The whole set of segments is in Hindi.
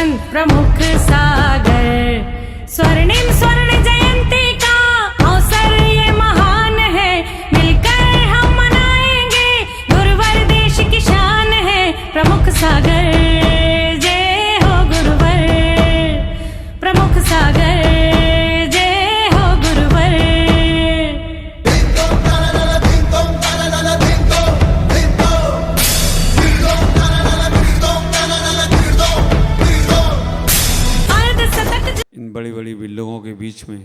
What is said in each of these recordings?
संत प्रमुख सागर। स्वर्णिम स्वर्ण जयंती का अवसर ये महान है, मिलकर हम मनाएंगे गुरुवर देश की शान है। प्रमुख सागर जय हो गुरुवर, प्रमुख सागर जय हो गुरुवर। इन बड़ी बड़ी बिल्डिंगों के बीच में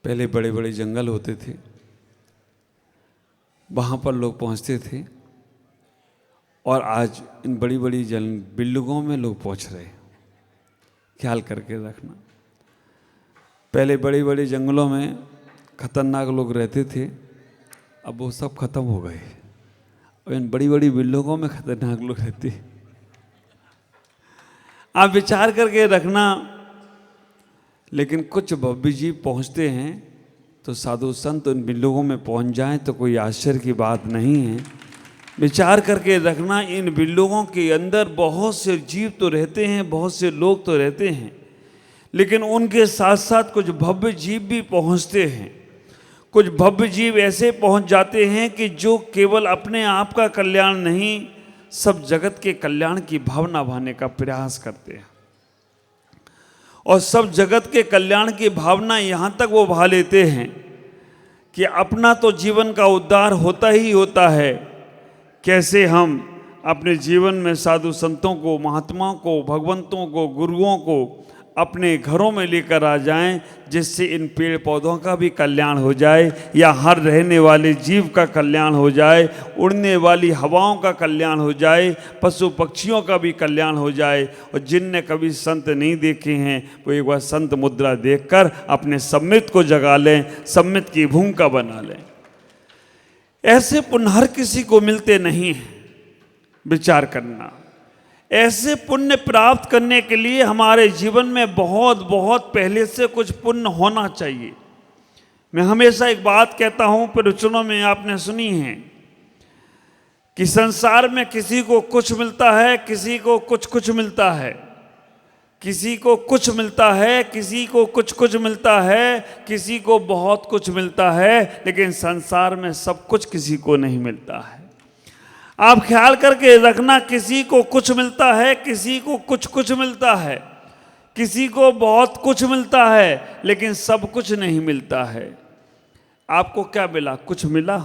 पहले बड़े बड़े जंगल होते थे, वहाँ पर लोग पहुँचते थे, और आज इन बड़ी बड़ी बिल्डिंगों में लोग पहुँच रहे हैं। ख्याल करके रखना, पहले बड़े बड़े जंगलों में खतरनाक लोग रहते थे, अब वो सब खत्म हो गए, और इन बड़ी बड़ी बिल्डिंगों में खतरनाक लोग रहते हैं। आप विचार करके रखना। लेकिन कुछ भव्य जीव पहुँचते हैं तो साधु संत उन बिल्डिंगों में पहुँच जाएं तो कोई आश्चर्य की बात नहीं है। विचार करके रखना, इन बिल्डिंगों के अंदर बहुत से जीव तो रहते हैं, बहुत से लोग तो रहते हैं, लेकिन उनके साथ साथ कुछ भव्य जीव भी पहुँचते हैं। कुछ भव्य जीव ऐसे पहुँच जाते हैं कि जो केवल अपने आप का कल्याण नहीं, सब जगत के कल्याण की भावना भाने का प्रयास करते हैं, और सब जगत के कल्याण की भावना यहाँ तक वो भा लेते हैं कि अपना तो जीवन का उद्धार होता ही होता है, कैसे हम अपने जीवन में साधु संतों को, महात्माओं को, भगवंतों को, गुरुओं को अपने घरों में लेकर आ जाएं, जिससे इन पेड़ पौधों का भी कल्याण हो जाए, या हर रहने वाले जीव का कल्याण हो जाए, उड़ने वाली हवाओं का कल्याण हो जाए, पशु पक्षियों का भी कल्याण हो जाए। और जिनने कभी संत नहीं देखे हैं वो एक बार संत मुद्रा देखकर अपने सम्मित को जगा लें, सम्मित की भूमिका बना लें। ऐसे पुण्य हर किसी को मिलते नहीं हैं। विचार करना, ऐसे पुण्य प्राप्त करने के लिए हमारे जीवन में बहुत बहुत पहले से कुछ पुण्य होना चाहिए। मैं हमेशा एक बात कहता हूँ, प्रवचनों में आपने सुनी है कि संसार में किसी को कुछ मिलता है, किसी को कुछ मिलता है, किसी को कुछ मिलता है, किसी को कुछ मिलता है, किसी को बहुत कुछ मिलता है, लेकिन संसार में सब कुछ किसी को नहीं मिलता है। आप ख्याल करके रखना, किसी को कुछ मिलता है, किसी को कुछ मिलता है, किसी को बहुत कुछ मिलता है, लेकिन सब कुछ नहीं मिलता है। आपको क्या मिला? कुछ मिला?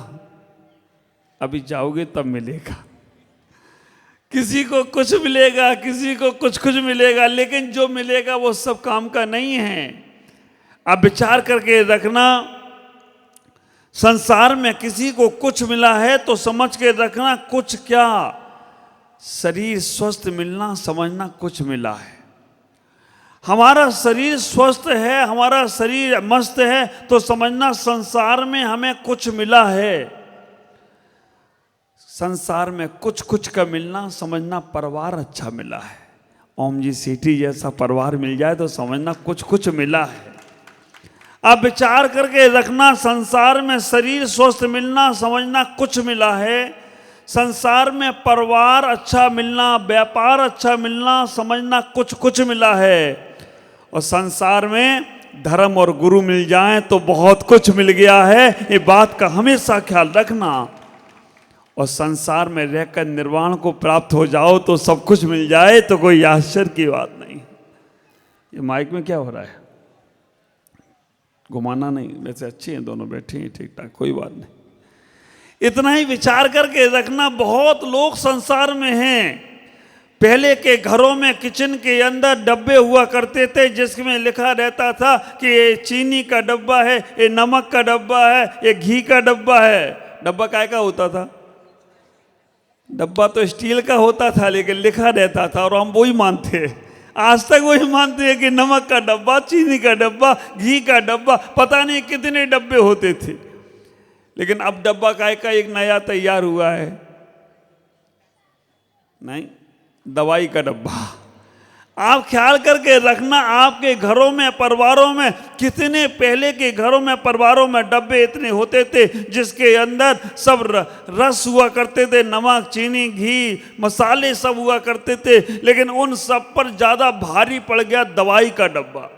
अभी जाओगे तब मिलेगा। किसी को कुछ मिलेगा, किसी को कुछ मिलेगा, लेकिन जो मिलेगा वो सब काम का नहीं है। आप विचार करके रखना, संसार में किसी को कुछ मिला है तो समझ के रखना, कुछ क्या, शरीर स्वस्थ मिलना समझना कुछ मिला है। हमारा शरीर स्वस्थ है, हमारा शरीर मस्त है तो समझना संसार में हमें कुछ मिला है। संसार में कुछ का मिलना समझना परिवार अच्छा मिला है। ओम जी सेठी जैसा परिवार मिल जाए तो समझना कुछ मिला है। आप विचार करके रखना, संसार में शरीर स्वस्थ मिलना समझना कुछ मिला है, संसार में परिवार अच्छा मिलना, व्यापार अच्छा मिलना समझना कुछ मिला है, और संसार में धर्म और गुरु मिल जाएं तो बहुत कुछ मिल गया है। ये बात का हमेशा ख्याल रखना। और संसार में रहकर निर्वाण को प्राप्त हो जाओ तो सब कुछ मिल जाए तो कोई आश्चर्य की बात नहीं। ये माइक में क्या हो रहा है? घुमाना नहीं, वैसे अच्छे हैं दोनों, बैठे हैं ठीक ठाक, कोई बात नहीं। इतना ही विचार करके रखना, बहुत लोग संसार में हैं। पहले के घरों में किचन के अंदर डब्बे हुआ करते थे जिसमें लिखा रहता था कि ये चीनी का डब्बा है, ये नमक का डब्बा है, ये घी का डब्बा है। डब्बा काय का होता था? डब्बा तो स्टील का होता था, लेकिन लिखा रहता था, और हम वही मानते हैं, आज तक वही मानते हैं कि नमक का डब्बा, चीनी का डब्बा, घी का डब्बा, पता नहीं कितने डब्बे होते थे। लेकिन अब डब्बा काय का एक नया तैयार हुआ है, नहीं, दवाई का डब्बा। आप ख्याल करके रखना, आपके घरों में, परिवारों में, कितने पहले के घरों में, परिवारों में डब्बे इतने होते थे जिसके अंदर सब रस हुआ करते थे, नमक, चीनी, घी, मसाले सब हुआ करते थे। लेकिन उन सब पर ज़्यादा भारी पड़ गया दवाई का डब्बा।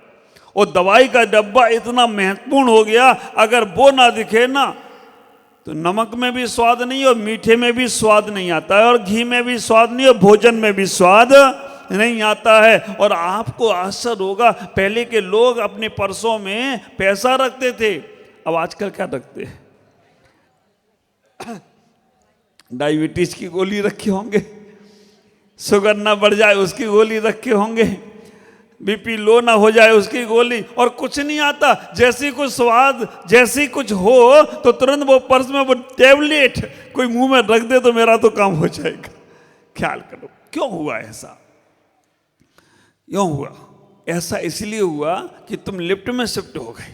और दवाई का डब्बा इतना महत्वपूर्ण हो गया, अगर वो ना दिखे ना तो नमक में भी स्वाद नहीं, और मीठे में भी स्वाद नहीं आता है, और घी में भी स्वाद नहीं, और भोजन में भी स्वाद नहीं आता है। और आपको आश्चर्य होगा, पहले के लोग अपने पर्सों में पैसा रखते थे, अब आजकल क्या रखते हैं? डायबिटीज की गोली रखे होंगे, शुगर ना बढ़ जाए उसकी गोली रखे होंगे, बीपी लो ना हो जाए उसकी गोली, और कुछ नहीं आता। जैसी कुछ स्वाद, जैसी कुछ हो तो तुरंत वो पर्स में वो टेबलेट कोई मुंह में रख दे तो मेरा तो काम हो जाएगा। ख्याल करो क्यों हुआ ऐसा? क्यों हुआ ऐसा? इसलिए हुआ कि तुम लिफ्ट में शिफ्ट हो गए,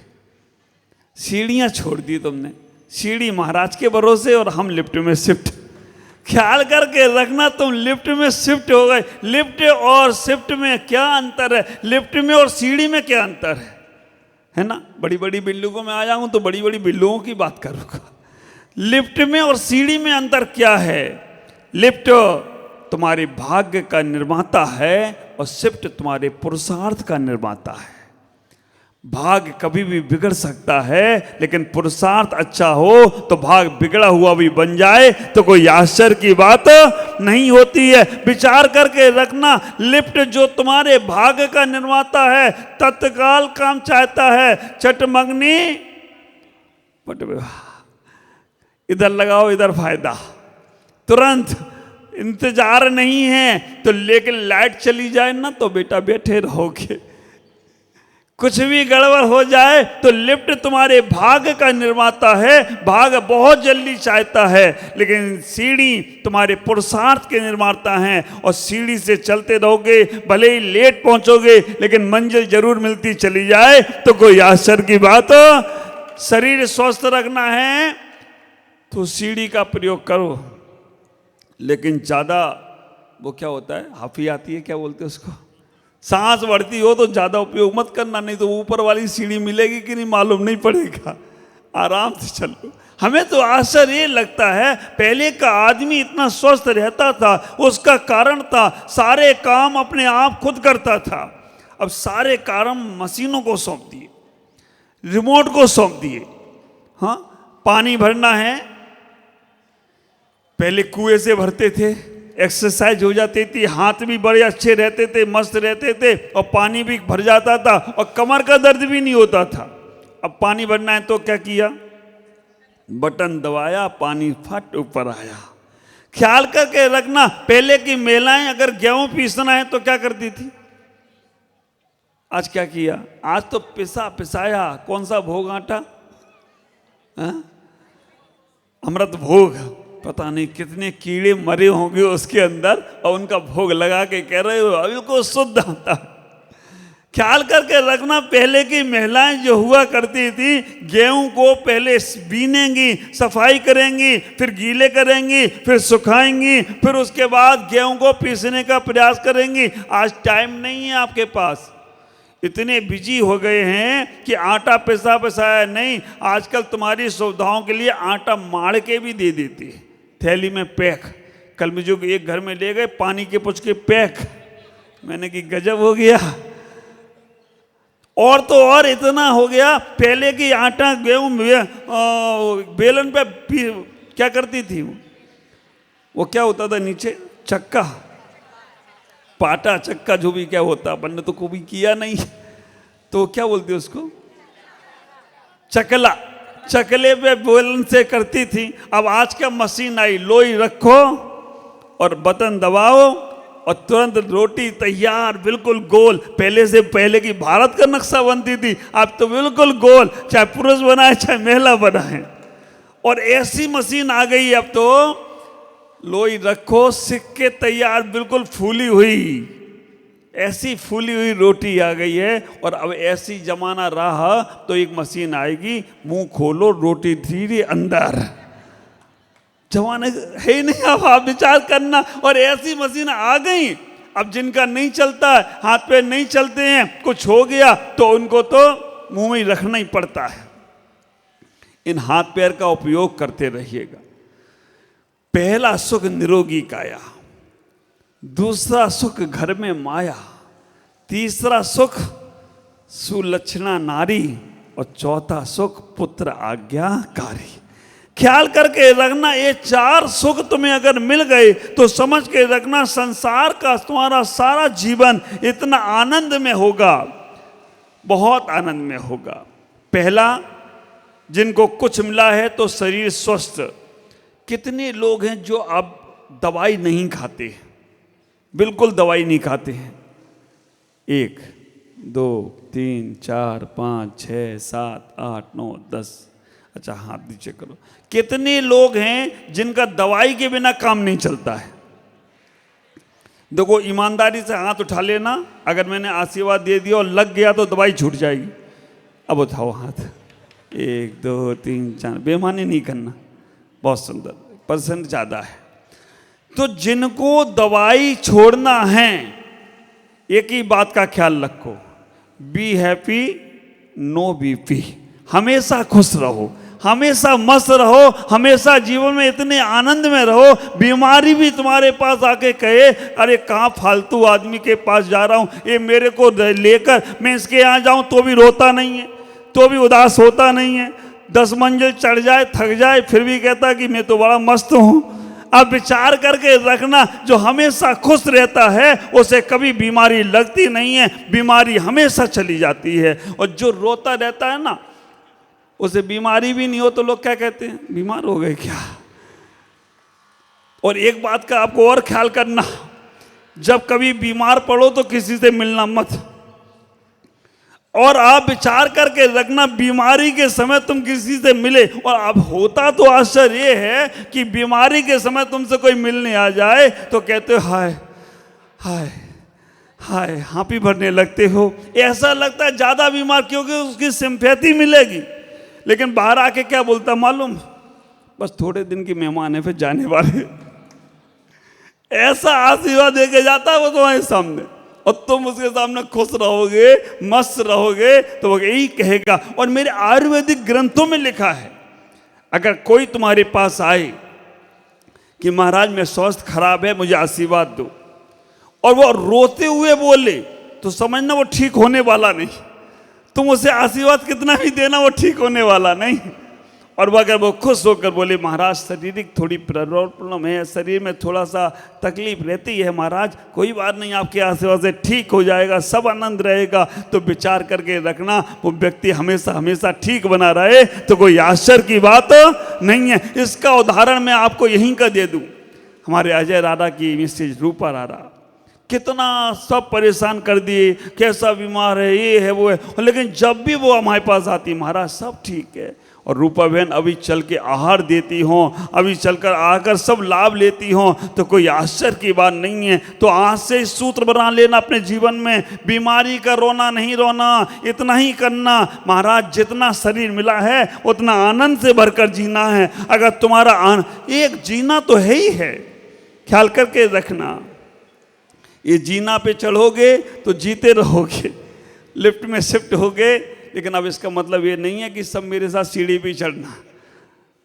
सीढ़ियां छोड़ दी तुमने, सीढ़ी महाराज के भरोसे और हम लिफ्ट में शिफ्ट। ख्याल करके रखना, तुम लिफ्ट में शिफ्ट हो गए। लिफ्ट और शिफ्ट में क्या अंतर है? लिफ्ट में और सीढ़ी में क्या अंतर है ना? बड़ी बड़ी बिल्डिंगों में आ जाऊं तो बड़ी बड़ी बिल्डिंगों की बात करूंगा। लिफ्ट में और सीढ़ी में अंतर क्या है? लिफ्ट तुम्हारे भाग्य का निर्माता है और शिफ्ट तुम्हारे पुरुषार्थ का निर्माता है। भाग्य कभी भी बिगड़ सकता है, लेकिन पुरुषार्थ अच्छा हो तो भाग्य बिगड़ा हुआ भी बन जाए तो कोई आश्चर्य की बात नहीं होती है। विचार करके रखना, लिफ्ट जो तुम्हारे भाग्य का निर्माता है तत्काल काम चाहता है, चटमंगनी इधर लगाओ इधर फायदा, तुरंत इंतजार नहीं है। तो लेकिन लाइट चली जाए ना तो बेटा बैठे रहोगे, कुछ भी गड़बड़ हो जाए तो लिफ्ट तुम्हारे भाग्य का निर्माता है, भाग्य बहुत जल्दी चाहता है, लेकिन सीढ़ी तुम्हारे पुरुषार्थ के निर्माता हैं। और सीढ़ी से चलते रहोगे, भले ही लेट पहुंचोगे लेकिन मंजिल जरूर मिलती चली जाए तो कोई आश्चर्य की बात। शरीर स्वस्थ रखना है तो सीढ़ी का प्रयोग करो, लेकिन ज़्यादा वो क्या होता है, हाफी आती है, क्या बोलते हैं उसको, सांस बढ़ती हो तो ज़्यादा उपयोग मत करना, नहीं तो ऊपर वाली सीढ़ी मिलेगी कि नहीं मालूम नहीं पड़ेगा। आराम से चलो। हमें तो आश्चर्य ये लगता है, पहले का आदमी इतना स्वस्थ रहता था, उसका कारण था सारे काम अपने आप खुद करता था। अब सारे काम मशीनों को सौंप दिए, रिमोट को सौंप दिए। हाँ, पानी भरना है, पहले कुएं से भरते थे, एक्सरसाइज हो जाती थी, हाथ भी बड़े अच्छे रहते थे, मस्त रहते थे, और पानी भी भर जाता था और कमर का दर्द भी नहीं होता था। अब पानी भरना है तो क्या किया, बटन दबाया, पानी फट ऊपर आया। ख्याल करके रखना, पहले की महिलाएं अगर गेहूं पीसना है तो क्या करती थी? आज क्या किया? आज तो पिसाया। कौन सा भोग आटा? अमृत भोग, पता नहीं कितने कीड़े मरे होंगे उसके अंदर, और उनका भोग लगा के कह रहे हो अभी को शुद्ध आता। ख्याल करके रखना, पहले की महिलाएं जो हुआ करती थी, गेहूं को पहले बीनेंगी, सफाई करेंगी, फिर गीले करेंगी, फिर सुखाएंगी, फिर उसके बाद गेहूं को पीसने का प्रयास करेंगी। आज टाइम नहीं है आपके पास, इतने बिजी हो गए हैं कि आटा पिसाया नहीं। आजकल तुम्हारी सुविधाओं के लिए आटा माड़ के भी दे देती है, थैली में पैक। कल मुझे एक घर में ले गए, पानी के पुछ के पैक। मैंने कि गजब हो गया। और तो और इतना हो गया, पहले की आटा गेहूं बेलन पे क्या करती थी, वो क्या होता था नीचे, चक्का, पाटा चक्का, जो भी क्या होता, अपन ने तो कभी किया नहीं, तो क्या बोलते उसको, चकला, चकले पे बेलन से करती थी। अब आज का मशीन आई, लोई रखो और बटन दबाओ और तुरंत रोटी तैयार, बिल्कुल गोल। पहले की भारत का नक्शा बनती थी, अब तो बिल्कुल गोल, चाहे पुरुष बनाए चाहे महिला बनाए। और ऐसी मशीन आ गई अब तो, लोई रखो, सिक्के तैयार, बिल्कुल फूली हुई, ऐसी फूली हुई रोटी आ गई है। और अब ऐसी जमाना रहा तो एक मशीन आएगी, मुंह खोलो रोटी धीरे अंदर। जमाना है ही नहीं, अब आप विचार करना। और ऐसी मशीन आ गई, अब जिनका नहीं चलता है, हाथ पैर नहीं चलते हैं, कुछ हो गया तो उनको तो मुंह में रखना ही पड़ता है। इन हाथ पैर का उपयोग करते रहिएगा। पहला सुख निरोगी काया, दूसरा सुख घर में माया, तीसरा सुख सुलक्षणा नारी, और चौथा सुख पुत्र आज्ञाकारी। ख्याल करके रखना, ये 4 सुख तुम्हें अगर मिल गए तो समझ के रखना संसार का तुम्हारा सारा जीवन इतना आनंद में होगा, बहुत आनंद में होगा। पहला, जिनको कुछ मिला है तो शरीर स्वस्थ। कितने लोग हैं जो अब दवाई नहीं खाते, बिल्कुल दवाई नहीं खाते हैं। 1 2 3 4 5 6 7 8 9 10, अच्छा हाथ नीचे करो। कितने लोग हैं जिनका दवाई के बिना काम नहीं चलता है? देखो, ईमानदारी से हाथ उठा लेना। अगर मैंने आशीर्वाद दे दिया और लग गया तो दवाई छूट जाएगी। अब उठाओ हाथ, 1 2 3 4, बेईमानी नहीं करना। बहुत सुंदर, परसेंट ज़्यादा है। तो जिनको दवाई छोड़ना है, एक ही बात का ख्याल रखो, बी हैप्पी नो बीपी। हमेशा खुश रहो, हमेशा मस्त रहो, हमेशा जीवन में इतने आनंद में रहो, बीमारी भी तुम्हारे पास आके कहे अरे कहाँ फालतू आदमी के पास जा रहा हूँ, ये मेरे को लेकर मैं इसके यहाँ जाऊँ तो भी रोता नहीं है, तो भी उदास होता नहीं है। 10 मंजिल चढ़ जाए, थक जाए, फिर भी कहता कि मैं तो बड़ा मस्त हूँ। अब विचार करके रखना, जो हमेशा खुश रहता है उसे कभी बीमारी लगती नहीं है, बीमारी हमेशा चली जाती है। और जो रोता रहता है ना, उसे बीमारी भी नहीं हो तो लोग क्या कहते हैं, बीमार हो गए क्या। और एक बात का आपको और ख्याल करना, जब कभी बीमार पड़ो तो किसी से मिलना मत। और आप विचार करके रखना, बीमारी के समय तुम किसी से मिले, और अब होता तो आश्चर्य ये है कि बीमारी के समय तुमसे कोई मिलने आ जाए तो कहते हो हाय हाय हाय, हाँपी भरने लगते हो। ऐसा लगता है ज़्यादा बीमार, क्योंकि उसकी सिंपैथी मिलेगी। लेकिन बाहर आके क्या बोलता मालूम, बस थोड़े दिन की मेहमान है, फिर जाने वाले। ऐसा आशीर्वाद देके जाता है वो तुम्हारे सामने, और तुम उसके सामने खुश रहोगे, मस्त रहोगे, तो वो यही कहेगा। और मेरे आयुर्वेदिक ग्रंथों में लिखा है, अगर कोई तुम्हारे पास आए कि महाराज मैं स्वास्थ्य खराब है, मुझे आशीर्वाद दो, और वो रोते हुए बोले, तो समझना वो ठीक होने वाला नहीं। तुम उसे आशीर्वाद कितना भी देना, वो ठीक होने वाला नहीं। और वो अगर वो खुश होकर बोले महाराज शारीरिक थोड़ी प्रॉब्लम है, शरीर में थोड़ा सा तकलीफ रहती है महाराज, कोई बात नहीं, आपके आशीर्वाद से ठीक हो जाएगा, सब आनंद रहेगा, तो विचार करके रखना वो व्यक्ति हमेशा हमेशा ठीक बना रहे, तो कोई आश्चर्य की बात नहीं है। इसका उदाहरण मैं आपको यहीं का दे दूं। हमारे अजय राधा की मिसेज रूपा राधा, कितना सब परेशान कर दिए, कैसा बीमार है, ये है वो है, लेकिन जब भी वो हमारे पास आती, महाराज सब ठीक है। और रूपा बहन अभी चल के आहार देती हों, अभी चलकर आकर सब लाभ लेती हों, तो कोई आश्चर्य की बात नहीं है। तो आज से इस सूत्र बना लेना अपने जीवन में, बीमारी का रोना नहीं रोना, इतना ही करना, महाराज जितना शरीर मिला है उतना आनंद से भरकर जीना है। अगर तुम्हारा एक जीना तो है ही है, ख्याल करके रखना। ये जीना पे चढ़ोगे तो जीते रहोगे, लिफ्ट में शिफ्ट होगे, लेकिन अब इसका मतलब ये नहीं है कि सब मेरे साथ सीढ़ी पे चढ़ना,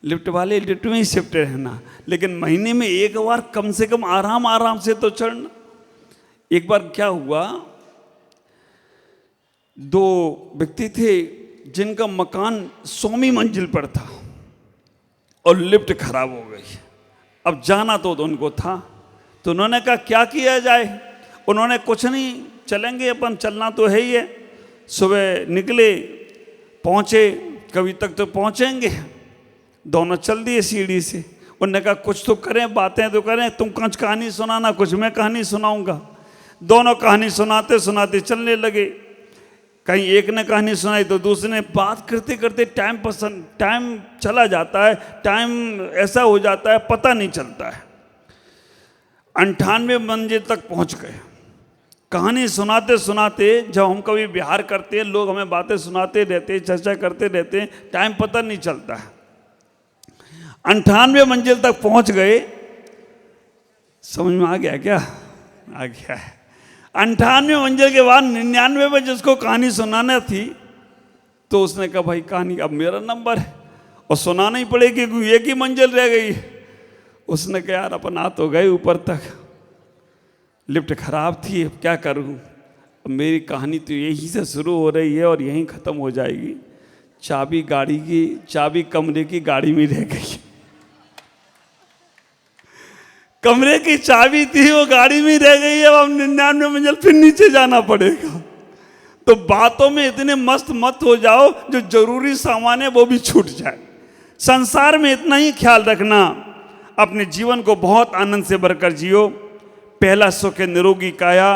लिफ्ट वाले लिफ्ट में ही शिफ्ट रहना, लेकिन महीने में एक बार कम से कम आराम आराम से तो चढ़ना। एक बार क्या हुआ, 2 व्यक्ति थे जिनका मकान 100वीं मंजिल पर था और लिफ्ट खराब हो गई। अब जाना तो उनको था, तो उन्होंने कहा क्या किया जाए। उन्होंने कुछ नहीं, चलेंगे अपन, चलना तो है ही है। सुबह निकले, पहुँचे, कभी तक तो पहुँचेंगे, दोनों चल दिए सीढ़ी से। उन्होंने कहा कुछ तो करें, बातें तो करें, तुम कुछ कहानी सुनाना, कुछ मैं कहानी सुनाऊंगा। दोनों कहानी सुनाते सुनाते चलने लगे। कहीं एक ने कहानी सुनाई तो दूसरे ने, बात करते करते टाइम चला जाता है, टाइम ऐसा हो जाता है पता नहीं चलता है। 98 मंजिल तक पहुंच गए। कहानी सुनाते सुनाते, जब हम कभी बिहार करते हैं, लोग हमें बातें सुनाते रहते हैं, चर्चा करते रहते हैं, टाइम पता नहीं चलता है। 98 मंजिल तक पहुंच गए। समझ में आ गया क्या? आ गया है। 98 मंजिल के बाद 99 में जिसको कहानी सुनाना थी तो उसने कहा भाई कहानी अब मेरा नंबर है और सुनाना ही पड़ेगी क्योंकि एक ही मंजिल रह गई। उसने कहा यार अपन आ तो गए ऊपर तक, लिफ्ट खराब थी, अब क्या करूं, अब मेरी कहानी तो यहीं से शुरू हो रही है और यहीं ख़त्म हो जाएगी। चाबी कमरे की गाड़ी में रह गई। कमरे की चाबी थी वो गाड़ी में रह गई है, अब 99 मंजिल फिर नीचे जाना पड़ेगा। तो बातों में इतने मस्त मत हो जाओ जो जरूरी सामान है वो भी छूट जाए। संसार में इतना ही ख्याल रखना, अपने जीवन को बहुत आनंद से भरकर जियो। पहला सुख है निरोगी काया।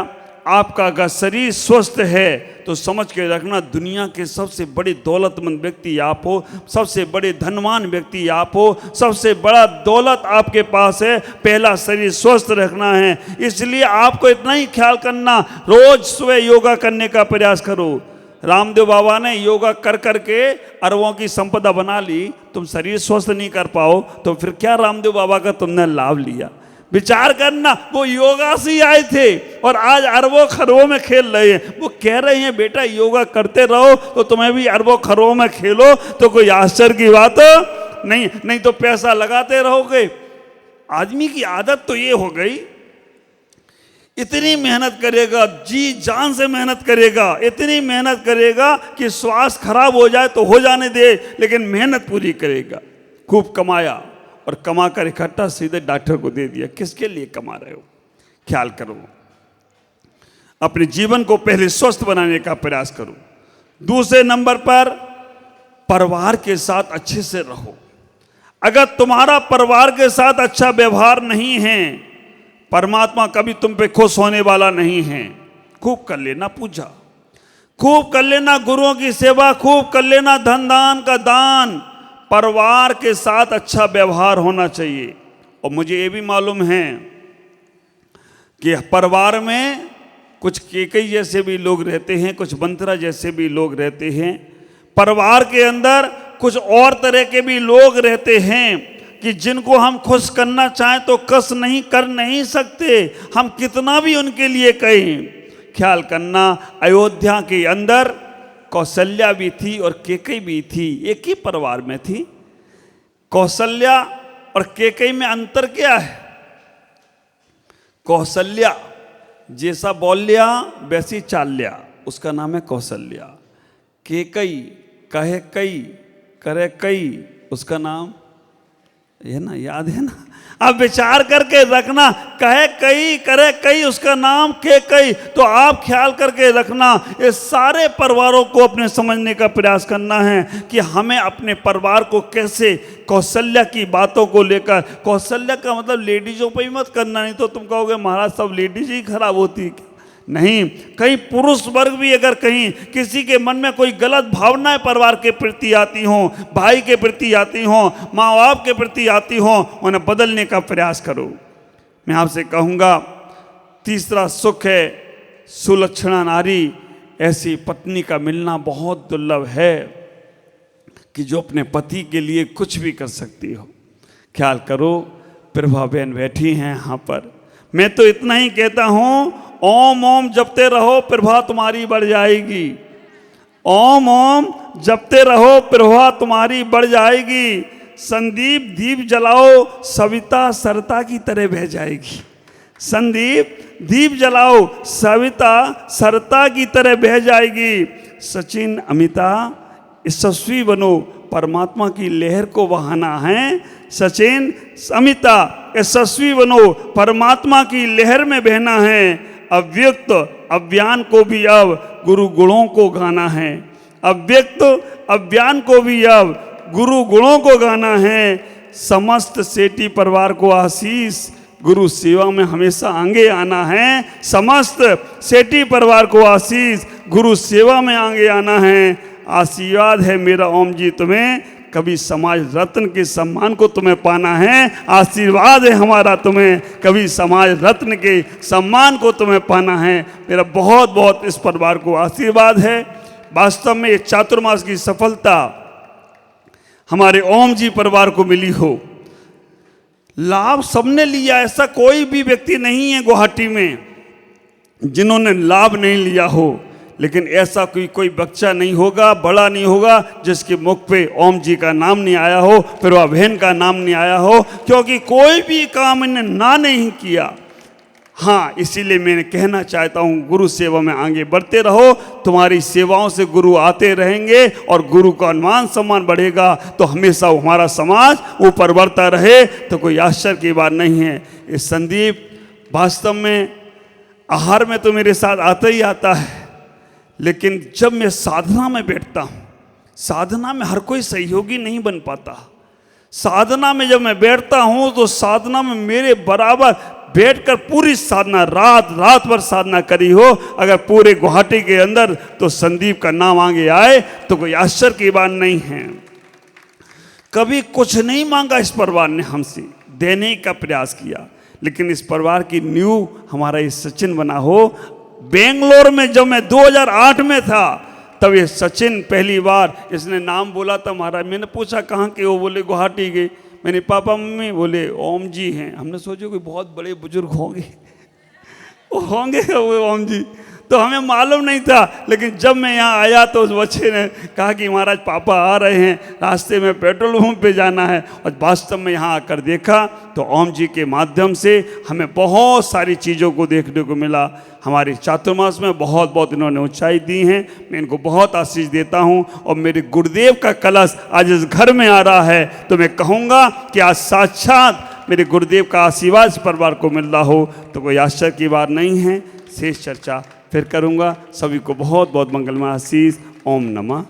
आपका अगर शरीर स्वस्थ है तो समझ के रखना दुनिया के सबसे बड़े दौलतमंद व्यक्ति आप हो, सबसे बड़े धनवान व्यक्ति आप हो, सबसे बड़ा दौलत आपके पास है। पहला शरीर स्वस्थ रखना है, इसलिए आपको इतना ही ख्याल करना, रोज सुबह योगा करने का प्रयास करो। रामदेव बाबा ने योगा कर करके अरबों की संपदा बना ली, तुम शरीर स्वस्थ नहीं कर पाओ तो फिर क्या रामदेव बाबा का तुमने लाभ लिया। विचार करना, वो योगा से ही आए थे और आज अरबों खरबों में खेल रहे हैं। वो कह रहे हैं बेटा योगा करते रहो तो तुम्हें भी अरबों खरबों में खेलो, तो कोई आश्चर्य की बात नहीं तो पैसा लगाते रहोगे। आदमी की आदत तो ये हो गई, इतनी मेहनत करेगा, जी जान से मेहनत करेगा, इतनी मेहनत करेगा कि स्वास्थ्य खराब हो जाए तो हो जाने दे, लेकिन मेहनत पूरी करेगा। खूब कमाया और कमा कर इकट्ठा सीधे डॉक्टर को दे दिया। किसके लिए कमा रहे हो? ख्याल करो, अपने जीवन को पहले स्वस्थ बनाने का प्रयास करो। दूसरे नंबर पर परिवार के साथ अच्छे से रहो। अगर तुम्हारा परिवार के साथ अच्छा व्यवहार नहीं है, परमात्मा कभी तुम पे खुश होने वाला नहीं है। खूब कर लेना पूजा, खूब कर लेना गुरुओं की सेवा, खूब कर लेना धन दान का दान। परिवार के साथ अच्छा व्यवहार होना चाहिए। और मुझे ये भी मालूम है कि परिवार में कुछ केकई जैसे भी लोग रहते हैं, कुछ मंत्रा जैसे भी लोग रहते हैं। परिवार के अंदर कुछ और तरह के भी लोग रहते हैं कि जिनको हम खुश करना चाहें तो कस नहीं कर नहीं सकते, हम कितना भी उनके लिए कहें। ख्याल करना, अयोध्या के अंदर कौशल्या भी थी और केकई भी थी, एक ही परिवार में थी। कौशल्या और केकई में अंतर क्या है? कौशल्या जैसा बोल लिया वैसी चाल लिया, उसका नाम है कौशल्या। केकई कहे कई करे कई, उसका नाम है ना, याद है ना? अब विचार करके रखना, कहे कई करे कई, उसका नाम केकई। तो आप ख्याल करके रखना, ये सारे परिवारों को अपने समझने का प्रयास करना है कि हमें अपने परिवार को कैसे कौशल्या की बातों को लेकर, कौशल्या का मतलब लेडीजों पर ही मत करना, नहीं तो तुम कहोगे महाराज सब लेडीज ही खराब होती है। नहीं, कहीं पुरुष वर्ग भी अगर कहीं किसी के मन में कोई गलत भावनाएं परिवार के प्रति आती हों, भाई के प्रति आती हों, माँ बाप के प्रति आती हों, उन्हें बदलने का प्रयास करो। मैं आपसे कहूँगा, तीसरा सुख है सुलक्षणा नारी। ऐसी पत्नी का मिलना बहुत दुर्लभ है कि जो अपने पति के लिए कुछ भी कर सकती हो। ख्याल करो, प्रभा बहन बैठी हैं यहाँ पर। मैं तो इतना ही कहता हूँ, ओम ओम जपते रहो, प्रभा तुम्हारी बढ़ जाएगी। ओम ओम जपते रहो, प्रभा तुम्हारी बढ़ जाएगी। संदीप दीप जलाओ, सविता सरता की तरह बह जाएगी। संदीप दीप जलाओ, सविता सरता की तरह बह जाएगी। सचिन अमिता यशस्वी बनो, परमात्मा की लहर को बहाना है। सचिन अमिता यशस्वी बनो, परमात्मा की लहर में बहना है। अव्यक्त अव्यान को भी अब गुरु गुणों को गाना है। अव्यक्त अव्यान को भी अब गुरु गुणों को गाना है। समस्त सेठी परिवार को आशीष, गुरु सेवा में हमेशा आगे आना है। समस्त सेठी परिवार को आशीष, गुरु सेवा में आगे आना है। आशीर्वाद है मेरा ओम जी तुम्हें, कभी समाज रत्न के सम्मान को तुम्हें पाना है। आशीर्वाद है हमारा तुम्हें, कभी समाज रत्न के सम्मान को तुम्हें पाना है। मेरा बहुत बहुत इस परिवार को आशीर्वाद है। वास्तव में ये चातुर्मास की सफलता हमारे ओम जी परिवार को मिली हो। लाभ सबने लिया, ऐसा कोई भी व्यक्ति नहीं है गुवाहाटी में जिन्होंने लाभ नहीं लिया हो, लेकिन ऐसा कोई बच्चा नहीं होगा, बड़ा नहीं होगा जिसके मुख पे ओम जी का नाम नहीं आया हो, फिर वह बहन का नाम नहीं आया हो, क्योंकि कोई भी काम इन्हें ना नहीं किया। हाँ, इसीलिए मैं कहना चाहता हूँ, गुरु सेवा में आगे बढ़ते रहो। तुम्हारी सेवाओं से गुरु आते रहेंगे और गुरु का मान सम्मान बढ़ेगा, तो हमेशा हमारा समाज ऊपर बढ़ता रहे, तो कोई आश्चर्य की बात नहीं है। ये संदीप वास्तव में आहार में तो मेरे साथ आता ही आता है, लेकिन जब मैं साधना में बैठता हूँ, साधना में हर कोई सहयोगी नहीं बन पाता। साधना में जब मैं बैठता हूँ तो साधना में मेरे बराबर बैठकर पूरी साधना, रात रात भर साधना करी हो अगर पूरे गुवाहाटी के अंदर, तो संदीप का नाम आगे आए तो कोई आश्चर्य की बात नहीं है। कभी कुछ नहीं मांगा इस परिवार ने हमसे, देने का प्रयास किया, लेकिन इस परिवार की नींव हमारा ये सचिन बना हो। बेंगलोर में जब मैं 2008 में था, तब ये सचिन पहली बार इसने नाम बोला था महाराज। मैंने पूछा कहाँ के हो, बोले गुवाहाटी गए। मैंने पापा मम्मी, बोले ओम जी हैं। हमने सोचा कोई बहुत बड़े बुजुर्ग होंगे, वो होंगे वो ओम जी, तो हमें मालूम नहीं था। लेकिन जब मैं यहाँ आया तो उस बच्चे ने कहा कि महाराज पापा आ रहे हैं, रास्ते में पेट्रोल पंप पे जाना है। और वास्तव में यहाँ आकर देखा तो ओम जी के माध्यम से हमें बहुत सारी चीज़ों को देखने को मिला। हमारे चातुर्मास में बहुत बहुत इन्होंने ऊंचाई दी हैं, मैं इनको बहुत आशीष देता हूँ। और मेरे गुरुदेव का कलश आज इस घर में आ रहा है, तो मैं कहूँगा कि आज साक्षात मेरे गुरुदेव का आशीर्वाद इस परिवार को मिल रहा हो, तो कोई आश्चर्य की बात नहीं है। शेष चर्चा फिर करूँगा। सभी को बहुत बहुत मंगलमय आशीष। ओम नमः